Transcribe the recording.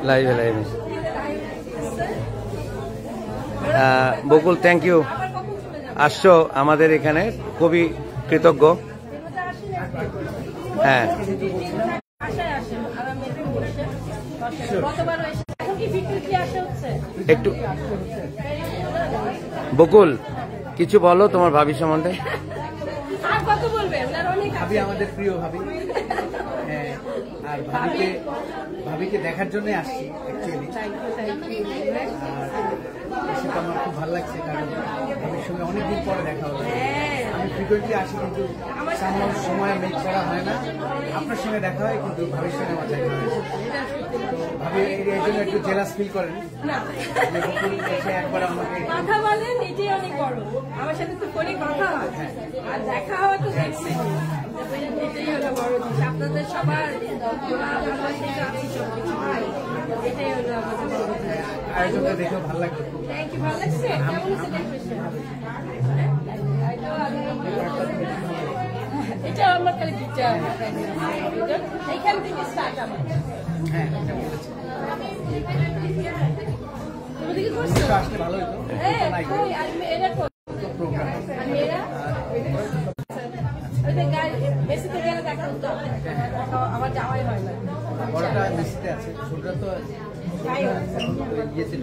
লাইভে লাইভে। বকুল, thank you, আসছো আমাদের এখানে, খুবই কৃতজ্ঞ। হ্যাঁ, একটু বকুল কিছু বলো তোমার ভাবি সম্বন্ধে। ভাবি আমাদের প্রিয় ভাবি, আর ভাবিকে দেখার জন্য আসছি অ্যাকচুয়ালি। সেটা আমার খুব ভালো লাগছে, কারণ ভাবির সঙ্গে অনেকদিন পরে দেখা হলো। আমি ফ্রিকুয়েন্টলি আসি, কিন্তু সময় মেক করা হয় না। আপনার সঙ্গে দেখা হয়, কিন্তু ভাবির সঙ্গে আমার দেখা হয়। ভাবি এই জন্য একটু জেলাস ফিল করেন। একবার আমাকে কথা বলেন, এটাই অনেক বড়। আমার সাথে তো ফোনে কথা হয় আর দেখা হওয়া তো দেখছি, এটাই হলো বড় জিনিস। আপনাদের সবার এটাই হলো আমাদের বড় জিনিস। আয়োজনটা দেখেও ভালো লাগলো। থ্যাংক ইউ, ভালো লাগছে। কেমন হচ্ছে ডেকোরেশন? এটা আমার খালি পিকচার, এইখান থেকে স্টার্ট আমার। হ্যাঁ, এটা বলেছি। আসলে ভালো হতো। এরা প্রোগ্রাম দেখা হতো, আমার যাওয়াই হয় না। বড়টা মিস্ত্রি আছে, ছোটটা তো ইয়ে ছিল,